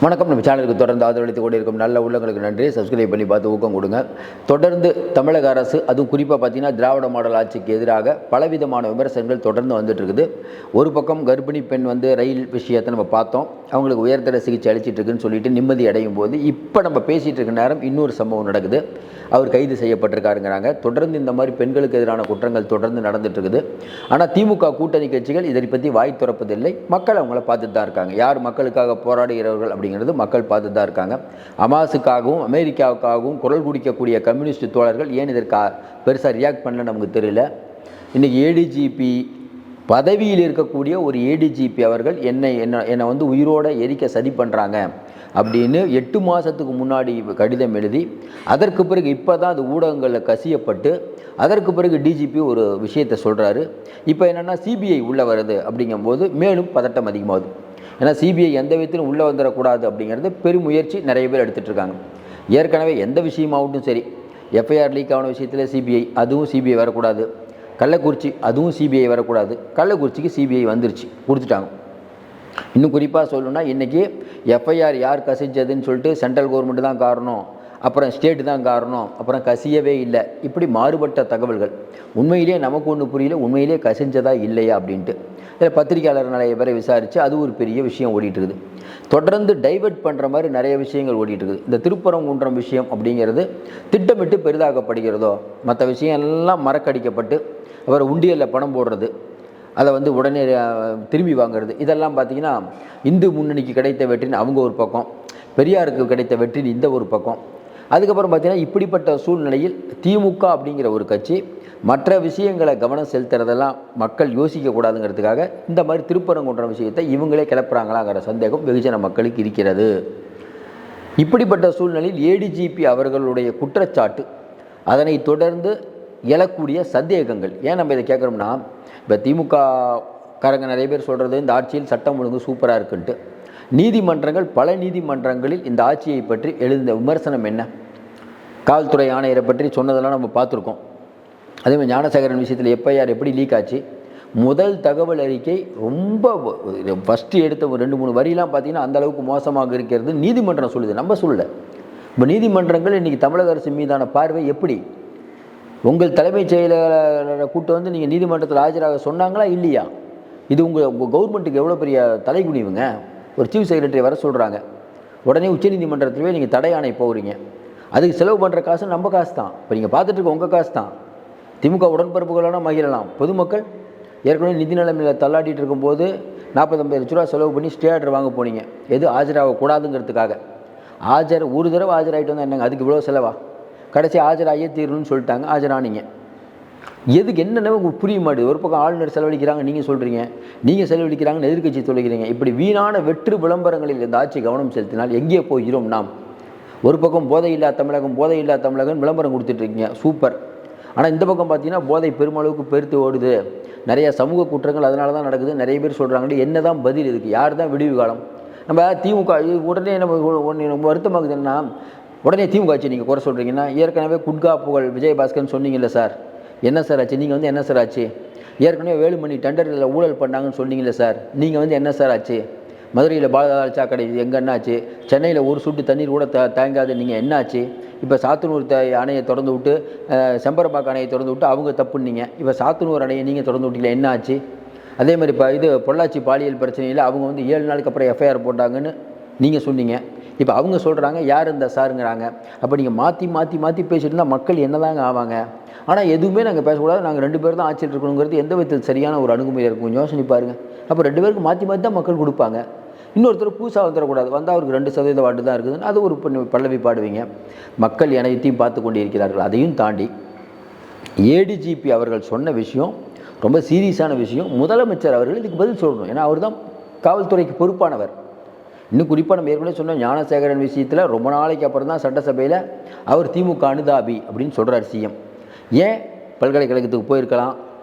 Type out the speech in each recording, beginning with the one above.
வணக்கம். நம்ம சேனலுக்கு தொடர்ந்து ஆதரவளித்து கொண்டு இருக்கும் நல்ல உள்ளங்களுக்கு நன்றி. சப்ஸ்கிரைப் பண்ணி பார்த்து ஊக்கம் கொடுங்க. தொடர்ந்து தமிழக அரசு, அதுவும் குறிப்பாக பார்த்தீங்கன்னா திராவிட மாடல் ஆட்சிக்கு எதிராக பலவிதமான விமர்சனங்கள் தொடர்ந்து வந்துட்டு இருக்குது. ஒரு பக்கம் கர்ப்பிணி பெண் ரயில் விஷயத்தை நம்ம பார்த்தோம். அவங்களுக்கு உயர்தர சிகிச்சை அளிச்சிட்டு இருக்குன்னு சொல்லிட்டு நிம்மதி அடையும் போது இப்போ நம்ம பேசிகிட்டு இருக்க நேரம் இன்னொரு சம்பவம் நடக்குது. அவர் கைது செய்யப்பட்டிருக்காருங்கிறாங்க. தொடர்ந்து இந்த மாதிரி பெண்களுக்கு எதிரான குற்றங்கள் தொடர்ந்து நடந்துட்டு இருக்குது. ஆனால் திமுக கூட்டணி கட்சிகள் இதை பற்றி வாய் திறப்பதில்லை. மக்கள் அவங்கள பார்த்துட்டு தான் இருக்காங்க. யார் மக்களுக்காக போராடுகிறவர்கள் அப்படிங்கிறது மக்கள் பார்த்துட்டு தான் இருக்காங்க. அமாஸுக்காகவும் அமெரிக்காவுக்காகவும் குரல் குடிக்கக்கூடிய கம்யூனிஸ்ட் தோழர்கள் ஏன் இதற்கு பெருசாக ரியாக்ட் பண்ணல நமக்கு தெரியல. இன்றைக்கி ஏடிஜிபி பதவியில் இருக்கக்கூடிய ஒரு ஏடிஜிபி அவர்கள் என்னை உயிரோடு எரிக்க சதி பண்ணுறாங்க அப்படின்னு 8 மாதத்துக்கு முன்னாடி கடிதம் எழுதி, அதற்கு பிறகு இப்போ தான் அது ஊடகங்களில் கசியப்பட்டு, அதற்கு பிறகு டிஜிபி ஒரு விஷயத்தை சொல்கிறாரு. இப்போ என்னென்னா சிபிஐ உள்ளே வருது அப்படிங்கும்போது மேலும் பதட்டம் அதிகமாகுது. ஏன்னா சிபிஐ எந்த விதத்திலும் உள்ளே வந்துடக்கூடாது அப்படிங்கிறது பெரும் முயற்சி நிறைய பேர் எடுத்துகிட்டு இருக்காங்க. ஏற்கனவே எந்த விஷயமாகட்டும் சரி, எஃப்ஐஆர் லீக் ஆன விஷயத்தில் சிபிஐ, அதுவும் சிபிஐ வரக்கூடாது. கள்ளக்குறிச்சி, அதுவும் சிபிஐ வரக்கூடாது. கள்ளக்குறிச்சிக்கு சிபிஐ வந்துருச்சு, கொடுத்துட்டாங்க. இன்னும் குறிப்பாக சொல்லணும்னா இன்றைக்கி எஃப்ஐஆர் யார் கசிஞ்சதுன்னு சொல்லிட்டு சென்ட்ரல் கவர்மெண்ட்டு தான் காரணம், அப்புறம் ஸ்டேட்டு தான் காரணம், அப்புறம் கசியவே இல்லை, இப்படி மாறுபட்ட தகவல்கள். உண்மையிலே நமக்கு ஒன்று புரியல, உண்மையிலே கசிஞ்சதா இல்லையா அப்படின்ட்டு. இதில் பத்திரிகையாளர் நிறைய பேரை விசாரித்து அது ஒரு பெரிய விஷயம் ஓடிட்டுருக்குது. தொடர்ந்து டைவெர்ட் பண்ணுற மாதிரி நிறைய விஷயங்கள் ஓடிட்டுருக்குது. இந்த திருப்பரங்குன்றம் விஷயம் அப்படிங்கிறது திட்டமிட்டு பெரிதாக்கப்படுகிறதோ, மற்ற விஷயம் எல்லாம் மறக்கடிக்கப்பட்டு அப்புறம் உண்டியலில் பணம் போடுறது, அதை உடனே திரும்பி வாங்கிறது, இதெல்லாம் பார்த்திங்கன்னா இந்து முன்னணிக்கு கிடைத்த வெற்றின்னு அவங்க ஒரு பக்கம், பெரியாருக்கு கிடைத்த வெற்றின்னு இந்த ஒரு பக்கம். அதுக்கப்புறம் பார்த்திங்கன்னா இப்படிப்பட்ட சூழ்நிலையில் திமுக அப்படிங்கிற ஒரு கட்சி மற்ற விஷயங்களை கவனம் செலுத்துறதெல்லாம் மக்கள் யோசிக்கக்கூடாதுங்கிறதுக்காக இந்த மாதிரி திருப்பரங்குன்ற விஷயத்தை இவங்களே கிளப்புறாங்களாங்கிற சந்தேகம் வெகுஜன மக்களுக்கு இருக்கிறது. இப்படிப்பட்ட சூழ்நிலையில் ஏடிஜிபி அவர்களுடைய குற்றச்சாட்டு, அதனை தொடர்ந்து எழக்கூடிய சந்தேகங்கள், ஏன் நம்ம இதை கேட்குறோம்னா, இப்போ திமுக காரங்க நிறைய பேர் சொல்கிறது இந்த ஆட்சியில் சட்டம் ஒழுங்கு சூப்பராக இருக்குன்ட்டு. நீதிமன்றங்கள், பல நீதிமன்றங்களில் இந்த ஆட்சியை பற்றி எழுந்த விமர்சனம் என்ன? காவல்துறை ஆணையரை பற்றி சொன்னதெல்லாம் நம்ம பார்த்துருக்கோம். அதேமாதிரி ஞானசேகரன் விஷயத்தில் எஃப்ஐஆர் எப்படி லீக் ஆச்சு, முதல் தகவல் அறிக்கை ரொம்ப ஃபஸ்ட்டு எடுத்த ஒரு 2-3 வரிலாம் பார்த்திங்கன்னா அந்தளவுக்கு மோசமாக இருக்கிறது நீதிமன்றம் சொல்லுது, நம்ம சொல்லலை. இப்போ நீதிமன்றங்கள் இன்றைக்கி தமிழக அரசு மீதான பார்வை எப்படி? உங்கள் தலைமைச் செயலரை கூட்டு நீங்கள் நீதிமன்றத்தில் ஆஜராக சொன்னாங்களா இல்லையா? இது உங்கள் கவர்மெண்ட்டுக்கு எவ்வளோ பெரிய தலைகுனிவுங்க. ஒரு சீஃப் செக்ரட்டரி வர சொல்கிறாங்க, உடனே உச்சநீதிமன்றத்திலே நீங்கள் தடை ஆணை போகிறீங்க. அதுக்கு செலவு பண்ணுற காசு நம்ம காசு தான். இப்போ நீங்கள் பார்த்துட்டு இருக்க உங்கள் காசு தான். திமுக உடன்பரப்புகளோட மகிழலாம். பொதுமக்கள் ஏற்கனவே நிதி நிலைமையில் தள்ளாட்டிகிட்டு இருக்கும்போது 40-50 லட்ச ரூபா செலவு பண்ணி ஸ்டே ஆர்டர் வாங்க போனீங்க, எது ஆஜராகக்கூடாதுங்கிறதுக்காக. ஒரு தடவை ஆஜராகிட்டு வந்தால் என்னங்க, அதுக்கு இவ்வளோ செலவா? கடைசி ஆஜராகியே தீரணும்னு சொல்லிட்டாங்க, ஆஜரானீங்க. எதுக்கு என்னென்ன உங்களுக்கு புரிய மாட்டேது. ஒரு பக்கம் ஆளுநர் செலவழிக்கிறாங்க, நீங்கள் சொல்கிறீங்க, நீங்கள் செலவழிக்கிறாங்கன்னு எதிர்கட்சி சொல்லிக்கிறீங்க. இப்படி வீணான வெற்று விளம்பரங்களில் இந்த ஆட்சி கவனம் செலுத்தினால் எங்கே போகிறோம் நாம்? ஒரு பக்கம் போதையில்லா தமிழகம், போதையில்லா தமிழகம் விளம்பரம் கொடுத்துட்ருக்கீங்க, சூப்பர். ஆனால் இந்த பக்கம் பார்த்தீங்கன்னா போதை பெருமளவுக்கு பெருத்து ஓடுது, நிறைய சமூக குற்றங்கள் அதனால தான் நடக்குது. நிறைய பேர் சொல்கிறாங்க, என்ன தான் பதில் இதுக்கு? யார் தான் விடிவு காலம்? நம்ம திமுக உடனே நம்ம வருத்தமாகுது என்னன்னா, உடனே திமுக ஆச்சு நீங்கள் குறை சொல்கிறீங்கன்னா, ஏற்கனவே குட்கா புகழ் விஜயபாஸ்கர்னு சொன்னீங்கல்ல சார், என்ன சார் ஆச்சு? நீங்கள் என்ன சார் ஆச்சு? ஏற்கனவே வேலுமணி டெண்டரில் ஊழல் பண்ணாங்கன்னு சொன்னீங்கல்ல சார், நீங்கள் என்ன சார் ஆச்சு? மதுரையில் பாலதார சாக்கடை எங்கே என்னாச்சு? சென்னையில் ஒரு சொட்டு தண்ணீர் கூட தேங்காது, நீங்கள் என்னாச்சு? இப்போ சாத்தனூர் அணையை திறந்து விட்டு, செம்பரம்பாக்கம் அணையை திறந்து விட்டு அவங்க தப்புன்னீங்க. இப்போ சாத்தனூர் அணையை நீங்கள் திறந்து விட்டீங்களா, என்ன ஆச்சு? அதே மாதிரி இப்போ பொள்ளாச்சி பாலியல் பிரச்சனையில் அவங்க 7 நாளுக்கு அப்புறம் எஃப்ஐஆர் போட்டாங்கன்னு நீங்கள் சொன்னீங்க. இப்போ அவங்க சொல்கிறாங்க யார் இந்த சாருங்கிறாங்க. அப்போ நீங்கள் மாற்றி பேசிட்டு இருந்தால் மக்கள் என்னதாங்க ஆவாங்க? ஆனால் எதுவுமே நாங்கள் பேசக்கூடாது, நாங்கள் 2 பேர் தான் ஆட்சியில் இருக்கணுங்கிறது எந்த விதத்தில் சரியான ஒரு அணுகுமுறை இருக்கும்? கொஞ்சம் யோசனை பாருங்கள். அப்போ 2 பேருக்கு மாற்றி தான் மக்கள் கொடுப்பாங்க. இன்னொருத்தர் புதுசாக வந்துடக்கூடாது, வந்தால் அவருக்கு 2% வாட்டு தான் இருக்குதுன்னு அது ஒரு பல்லவி பாடுவீங்க. மக்கள் அனைத்தையும் பார்த்து கொண்டு இருக்கிறார்கள். அதையும் தாண்டி ஏடிஜிபி அவர்கள் சொன்ன விஷயம் ரொம்ப சீரியஸான விஷயம். முதலமைச்சர் அவர்கள் இதுக்கு பதில் சொல்லணும். ஏன்னா அவர் தான் காவல்துறைக்கு பொறுப்பானவர். இன்னும் குறிப்பாக நம்ம ஏற்கனவே சொன்ன ஞானசேகரன் விஷயத்தில் ரொம்ப நாளைக்கு அப்புறம் தான் சட்டசபையில் அவர் திமுக அனுதாபி அப்படின்னு சொல்கிறார் சிஎம். ஏன் பல்கலைக்கழகத்துக்கு போயிருக்கலாம்,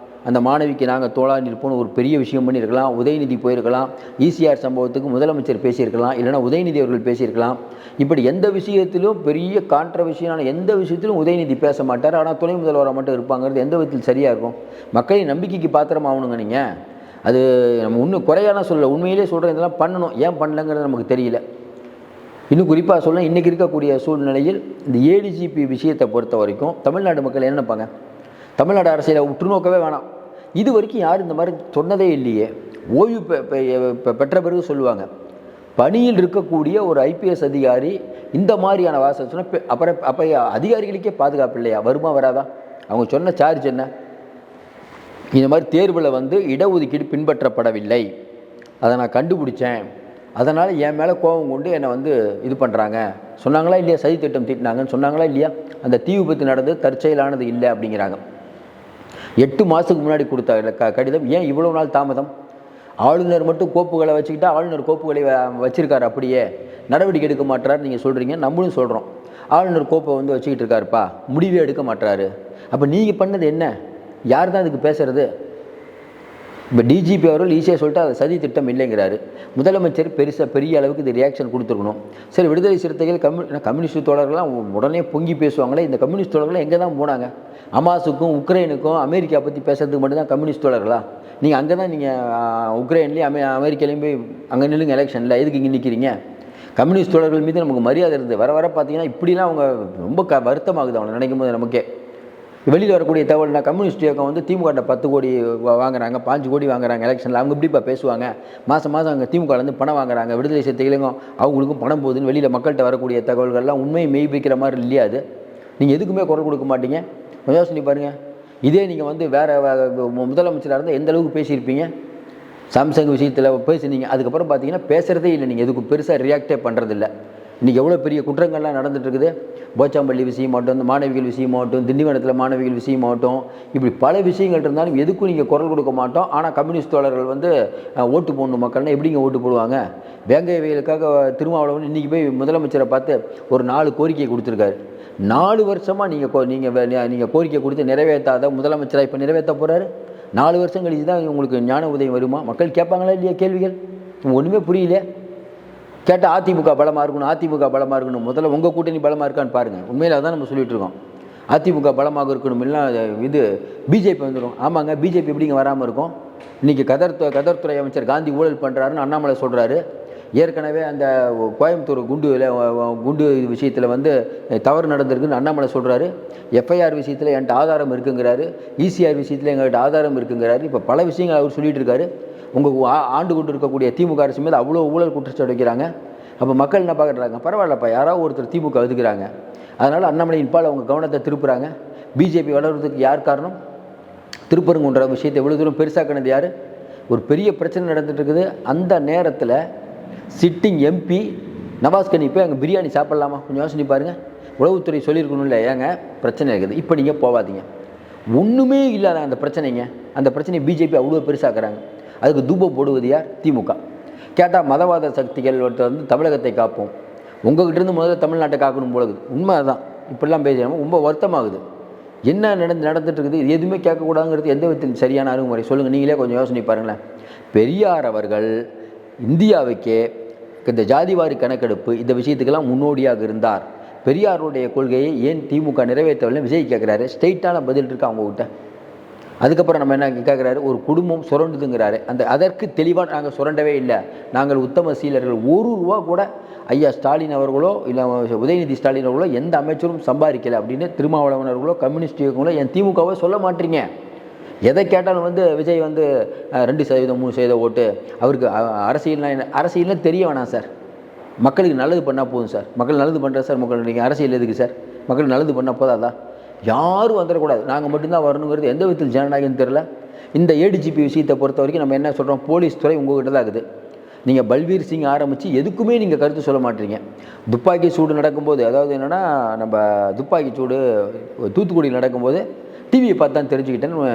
அந்த மாணவிக்கு நாங்கள் தோழா நிற்போன்னு ஒரு பெரிய விஷயம் பண்ணியிருக்கலாம், உதயநிதி போயிருக்கலாம், ஈசிஆர் சம்பவத்துக்கு முதலமைச்சர் பேசியிருக்கலாம், இல்லைனா உதயநிதி அவர்கள் பேசியிருக்கலாம். இப்படி எந்த விஷயத்திலும் பெரிய கான்ட்ரவர்ஷியலான எந்த விஷயத்திலும் உதயநிதி பேச மாட்டார். ஆனால் துணை முதல்வராக மட்டும் இருப்பாங்கிறது எந்த விதத்தில் சரியாக இருக்கும்? மக்களின் நம்பிக்கைக்கு பாத்திரம் ஆகணுங்க. நீங்கள் அது நம்ம இன்னும் குறையாலாம் சொல்லலை, உண்மையிலே சொல்கிறேன், இதெல்லாம் பண்ணணும். ஏன் பண்ணலங்கிறது நமக்கு தெரியல. இன்னும் குறிப்பாக சொல்ல இன்றைக்கி இருக்கக்கூடிய சூழ்நிலையில் இந்த ஏடிஜிபி விஷயத்தை பொறுத்த வரைக்கும் தமிழ்நாடு மக்கள் என்ன நினைப்பாங்க? தமிழ்நாடு அரசியலை உற்றுநோக்கவே வேணாம். இது வரைக்கும் யாரும் இந்த மாதிரி சொன்னதே இல்லையே. ஓய்வு பெற்ற பிறகு சொல்லுவாங்க. பணியில் இருக்கக்கூடிய ஒரு ஐபிஎஸ் அதிகாரி இந்த மாதிரியான வாசல் சொன்னால் அப்போ அதிகாரிகளுக்கே பாதுகாப்பு இல்லையா? வருமா வராதா? அவங்க சொன்ன சார்ஜ் என்ன? இந்த மாதிரி தேர்வில் இடஒதுக்கீடு பின்பற்றப்படவில்லை, அதை நான் கண்டுபிடிச்சேன், அதனால் என் மேலே கோபம் கொண்டு என்னை இது பண்ணுறாங்க சொன்னாங்களா இல்லையா? சதி திட்டம் தீட்டினாங்கன்னு சொன்னாங்களா இல்லையா? அந்த தீ விபத்து நடந்து தற்செயலானது இல்லை அப்படிங்கிறாங்க. 8 மாதத்துக்கு முன்னாடி கொடுத்த கடிதம் ஏன் இவ்வளோ நாள் தாமதம்? ஆளுநர் மட்டும் கோப்புகளை வச்சுக்கிட்டா ஆளுநர் கோப்புகளை வச்சுருக்காரு, அப்படியே நடவடிக்கை எடுக்க மாட்டார் நீங்கள் சொல்கிறீங்க, நம்மளும் சொல்கிறோம். ஆளுநர் கோப்பை வச்சுக்கிட்டு இருக்காருப்பா, முடிவே எடுக்க மாட்டாரு. அப்போ நீங்கள் பண்ணது என்ன? யார் தான் இதுக்கு பேசுகிறது? இப்போ டிஜிபி அவர்கள் ஈஸியாக சொல்லிட்டு அது சதி திட்டம் இல்லைங்கிறாரு. முதலமைச்சர் பெரிய அளவுக்கு இது ரியாக்ஷன் கொடுத்துருக்கணும். சரி, விடுதலை சிறுத்தைகள் கம்யூனிஸ்ட் தோழர்கள்லாம் உடனே பொங்கி பேசுவாங்களே, இந்த கம்யூனிஸ்ட் தோழர்கள்லாம் எங்கே தான் போனாங்க? ஹமாஸுக்கும் உக்ரைனுக்கும் அமெரிக்கா பற்றி பேசுறதுக்கு மட்டும்தான் கம்யூனிஸ்ட் தோழர்களா? நீங்கள் அங்கே தான் நீங்கள் உக்ரைன்லேயும் அமெரிக்காலேயும் போய் அங்கே நில்லுங்க எலெக்ஷனில், எதுக்கு இங்கே நிற்கிறீங்க? கம்யூனிஸ்ட் தோழர்கள் மீது நமக்கு மரியாதை இருந்தது. வர பார்த்தீங்கன்னா இப்படிலாம் அவங்க ரொம்ப வருத்தமாகுது அவங்க நினைக்கும் போது. நமக்கே வெளியில் வரக்கூடிய தகவல்னா கம்யூனிஸ்ட் இயக்கம் திமுக 10 கோடி வாங்குறாங்க, 5 கோடி வாங்குறாங்க எலெக்ஷனில். அவங்க எப்படிப்பா பேசுவாங்க? மாதம் அங்கே திமுகலேருந்து பணம் வாங்குறாங்க, விடுதலை சிறுத்தைகளுக்கும் அவங்களுக்கும் பணம் போகுதுன்னு வெளியில் மக்கள்கிட்ட வரக்கூடிய தகவல்கள்லாம் உண்மையை மெய்ப்பிக்கிற மாதிரி இல்லையா? அது நீங்கள் எதுக்குமே குரல் கொடுக்க மாட்டீங்க. கொஞ்சம் யோசனை பாருங்கள். இதே நீங்கள் வேறு முதலமைச்சராக இருந்தால் எந்த அளவுக்கு பேசியிருப்பீங்க? சாம்சங் விஷயத்தில் பேசுனீங்க, அதுக்கப்புறம் பார்த்தீங்கன்னா பேசுகிறதே இல்லை. நீங்கள் எதுக்கும் பெருசாக ரியாக்டே பண்ணுறதில்ல. இன்றைக்கி எவ்வளோ பெரிய குற்றங்கள்லாம் நடந்துகிட்ருக்குது. போச்சாம்பள்ளி விஷயமாகட்டும், இந்த மாணவிகள் விஷயமாகட்டும், திண்டிவனத்தில் மாணவிகள் விஷயமாகட்டும், இப்படி பல விஷயங்கள் இருந்தாலும் எதுக்கும் நீங்கள் குரல் கொடுக்க மாட்டோம். ஆனால் கம்யூனிஸ்ட் தோழர்கள் ஓட்டு போடணும் மக்கள்னா எப்படிங்க ஓட்டு போடுவாங்க? வேங்கையவியலுக்காக திருமாவளவன் இன்றைக்கி போய் முதலமைச்சரை பார்த்து ஒரு 4 கோரிக்கையை கொடுத்துருக்காரு. 4 வருஷமாக நீங்கள் கோரிக்கை கொடுத்து நிறைவேற்றாத முதலமைச்சராக இப்போ நிறைவேற்ற போகிறாரு. 4 வருஷம் கழிச்சு தான் உங்களுக்கு ஞான உதயம் வருமா? மக்கள் கேட்பாங்களா இல்லையா கேள்விகள்? ஒன்றுமே புரியல. கேட்டால் அதிமுக பலமாக இருக்கணும், முதல்ல உங்கள் கூட்டணி பலமாக இருக்கான்னு பாருங்கள். உண்மையில் அதான் நம்ம சொல்லிகிட்டு இருக்கோம். அதிமுக பலமாக இருக்கணும், இல்லை இது பிஜேபி வந்துடும். ஆமாங்க, பிஜேபி எப்படிங்க வராமல் இருக்கும்? இன்றைக்கி கதர்துறை அமைச்சர் காந்தி ஊழல் பண்ணுறாருன்னு அண்ணாமலை சொல்கிறாரு. ஏற்கனவே அந்த கோயம்புத்தூர் குண்டு விஷயத்தில் தவறு நடந்திருக்குன்னு அண்ணாமலை சொல்கிறாரு. எஃப்ஐஆர் விஷயத்தில் என்கிட்ட ஆதாரம் இருக்குங்கிறாரு. இசிஆர் விஷயத்தில் எங்கள்கிட்ட ஆதாரம் இருக்குங்கிறாரு. இப்போ பல விஷயங்கள் அவர் சொல்லிகிட்டு இருக்காரு. உங்கள் ஆண்டு கொண்டு இருக்கக்கூடிய திமுக அரசு மீது அவ்வளோ ஊழல் குற்றச்சாட்டு வைக்கிறாங்க. அப்போ மக்கள் என்ன பார்க்குறாங்க? பரவாயில்லப்பா, யாராவது ஒருத்தர் திமுக ஒதுக்குறாங்க, அதனால் அண்ணாமலையின் பால் அவங்க கவனத்தை திருப்புறாங்க. பிஜேபி வளர்கிறதுக்கு யார் காரணம்? திருப்பரங்குன்ற விஷயத்தை எவ்வளோ தூரம் பெருசாக்கினது யார்? ஒரு பெரிய பிரச்சனை நடந்துட்டு இருக்குது. அந்த நேரத்தில் சிட்டிங் எம்பி நவாஸ்கனி போய் அங்கே பிரியாணி சாப்பிட்லாமா? கொஞ்சம் யோசனை பாருங்கள். உளவுத்துறை சொல்லியிருக்கணும் இல்லை, ஏங்க பிரச்சனை இருக்குது, இப்போ நீங்கள் போகாதீங்க. ஒன்றுமே இல்லாத அந்த பிரச்சனைங்க, அந்த பிரச்சனையை பிஜேபி அவ்வளோ பெருசாக்குறாங்க. அதுக்கு தூபம் போடுவது யார்? திமுக. கேட்டால் மதவாத சக்திகள் தமிழகத்தை காப்போம், உங்கள்கிட்டருந்து முதல்ல தமிழ்நாட்டை காக்கணும் போலகுது. உண்மை தான். இப்படிலாம் பேசுகிறோம், ரொம்ப வருத்தமாகுது. என்ன நடந்துட்டு இருக்குது? இது எதுவுமே கேட்கக்கூடாதுங்கிறது எந்த விதத்தில் சரியான அணுகுமுறை சொல்லுங்கள். நீங்களே கொஞ்சம் யோசனை பாருங்களேன். பெரியார் அவர்கள் இந்தியாவுக்கே இந்த ஜாதிவாரி கணக்கெடுப்பு இந்த விஷயத்துக்கெல்லாம் முன்னோடியாக இருந்தார். பெரியாருடைய கொள்கையை ஏன் திமுக நிறைவேற்றவில்லை? விஜய் கேட்குறாரு. ஸ்ட்ரெயிட்டான பதில் இருக்கு அவங்ககிட்ட. அதுக்கப்புறம் நம்ம என்ன கேட்குறாரு? ஒரு குடும்பம் சுரண்டுதுங்கிறாரு. அதற்கு தெளிவாக நாங்கள் சுரண்டவே இல்லை, நாங்கள் உத்தம சீலர்கள். 1 ரூபா கூட ஐயா ஸ்டாலின் அவர்களோ இல்லை உதயநிதி ஸ்டாலின் அவர்களோ எந்த அமைச்சரும் சம்பாதிக்கலை அப்படின்னு திருமாவளவன் அவர்களோ கம்யூனிஸ்ட் இயக்கங்களோ என் திமுகவோ சொல்ல மாட்டீங்க. எதை கேட்டாலும் விஜய் 2% 3% ஓட்டு அவருக்கு. அரசியல்னா தெரிய வேணாம் சார், மக்களுக்கு நல்லது பண்ணால் போதும் சார். மக்கள் நல்லது பண்ணுற சார், மக்கள் நீங்கள் அரசியல் எதுக்கு சார்? மக்களுக்கு நல்லது பண்ணால் போதாதான்? யாரும் வந்துடக்கூடாது, நாங்கள் மட்டும்தான் வரணுங்கிறது எந்த விதத்தில் ஜனநாயகம் தெரில. இந்த ஏடிஜிபி விஷயத்தை பொறுத்த வரைக்கும் நம்ம என்ன சொல்கிறோம்? போலீஸ் துறை உங்கள்கிட்ட தான் இருக்குது. நீங்கள் பல்வீர் சிங் ஆரம்பித்து எதுக்குமே நீங்கள் கருத்து சொல்ல மாட்டீங்க. துப்பாக்கி சூடு நடக்கும்போது, அதாவது என்னென்னா நம்ம துப்பாக்கி சூடு தூத்துக்குடியில் நடக்கும்போது டிவியை பார்த்து தான் தெரிஞ்சுக்கிட்டேன்னு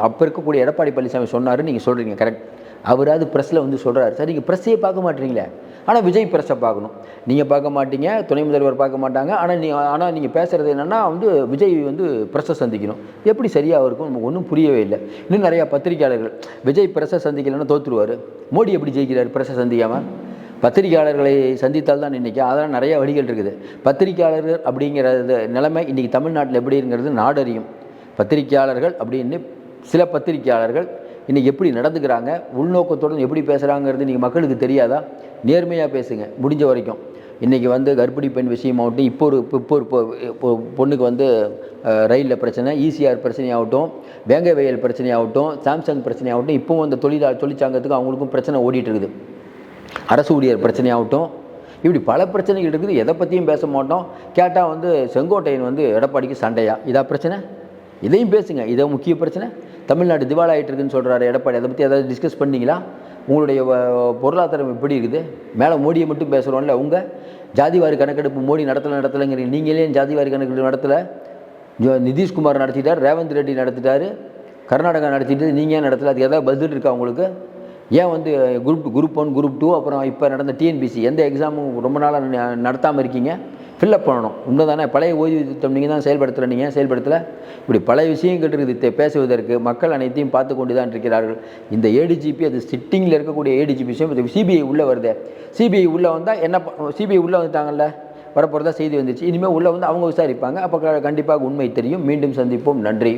அப்போ இருக்கக்கூடிய எடப்பாடி பழனிசாமி சொன்னார். நீங்கள் சொல்கிறீங்க கரெக்ட். அவராது ப்ரெஸ்ஸில் சொல்கிறார். சார் நீங்கள் ப்ரெஸ்ஸையே பார்க்க மாட்டீங்களே. ஆனால் விஜய் ப்ரெஸ்ஸை பார்க்கணும். நீங்கள் பார்க்க மாட்டீங்க, துணை முதல்வர் பார்க்க மாட்டாங்க. ஆனால் நீங்கள் பேசுகிறது என்னென்னா விஜய் ப்ரெஸ்ஸை சந்திக்கணும். எப்படி சரியாக இருக்கும்? நமக்கு ஒன்றும் புரியவே இல்லை. இன்னும் நிறையா பத்திரிகையாளர்கள் விஜய் ப்ரெஸ்ஸை சந்திக்கலைன்னா தோற்றுருவார். மோடி எப்படி ஜெயிக்கிறார் ப்ரெஸ்ஸை சந்திக்காமல்? பத்திரிகையாளர்களை சந்தித்தால் தான் இன்றைக்கி. அதெல்லாம் நிறையா வழிகள் இருக்குது. பத்திரிகையாளர்கள் அப்படிங்கிறது நிலைமை இன்றைக்கி தமிழ்நாட்டில் எப்படிங்கிறது நாடறியும். பத்திரிகையாளர்கள் அப்படின்னு சில பத்திரிகையாளர்கள் இன்றைக்கி எப்படி நடந்துக்கிறாங்க, உள்நோக்கத்துடன் எப்படி பேசுகிறாங்கிறது இன்றைக்கி மக்களுக்கு தெரியாதா? நேர்மையாக பேசுங்க முடிஞ்ச வரைக்கும். இன்றைக்கி வந்து கர்ப்பிணி பெண் விஷயமாகட்டும், இப்போ ஒரு பொண்ணுக்கு வந்து ரயிலில் பிரச்சனை, ஈசிஆர் பிரச்சனையாகட்டும், வேங்கை வயல் பிரச்சனையாகட்டும், சாம்சங் பிரச்சனையாகட்டும், இப்போவும் அந்த தொழிற்சங்கத்துக்கு அவங்களுக்கும் பிரச்சனை ஓடிட்டு இருக்குது. அரசு ஊழியர் பிரச்சனையாகட்டும், இப்படி பல பிரச்சனைகள் இருக்குது. எதை பற்றியும் பேச மாட்டோம். கேட்டால் வந்து செங்கோட்டையன் வந்து எடப்பாடிக்கு சண்டையா, இதா பிரச்சனை? இதையும் பேசுங்க. இதை முக்கிய பிரச்சனை. தமிழ்நாடு திவால் ஆகிட்டு இருக்குன்னு சொல்கிறாரு எடப்பாடி. அதை பற்றி ஏதாவது டிஸ்கஸ் பண்ணிங்களா? உங்களுடைய பொருளாதாரம் எப்படி இருக்குது? மேலே மோடியை மட்டும் பேசுகிறோம்ல. உங்கள் ஜாதிவாரி கணக்கெடுப்பு மோடி நடத்தலைங்கிறீங்க. நீங்களே ஜாதிவாரி கணக்கெடுப்பு நடத்தலை. நிதிஷ்குமார் நடத்திட்டார், ரேவந்த் ரெட்டி நடத்திட்டார், கர்நாடகா நடத்திட்டு நீங்கள் நடத்தலை. அதுக்கு எதாவது பதில் இருக்கா உங்களுக்கு? ஏன் வந்து குரூப் 1 குரூப் 2 அப்புறம் இப்போ நடந்த டிஎன்பிசி எந்த எக்ஸாமும் ரொம்ப நாளாக நடத்தாமல் இருக்கீங்க? ஃபில்லப் பண்ணணும். உண்மை தானே? பழைய ஓய்வு திட்டம் நீங்கள் தான் செயல்படுத்தலை. இப்படி பல விஷயங்கள் இருக்குது பேசுவதற்கு. மக்கள் அனைத்தையும் பார்த்து கொண்டு தான் இருக்கிறார்கள். இந்த ஏடிஜிபி, அது சிட்டிங்கில் இருக்கக்கூடிய ஏடிஜிபி விஷயம் சிபிஐ உள்ளே வருது. சிபிஐ உள்ளே வந்தால் என்ன? சிபிஐ உள்ளே வந்துட்டாங்கல்ல, வரப்போகிறதா செய்தி வந்துச்சு. இனிமேல் உள்ளே வந்து அவங்க விசாரிப்பாங்க. அப்போ கண்டிப்பாக உண்மை தெரியும். மீண்டும் சந்திப்போம். நன்றி.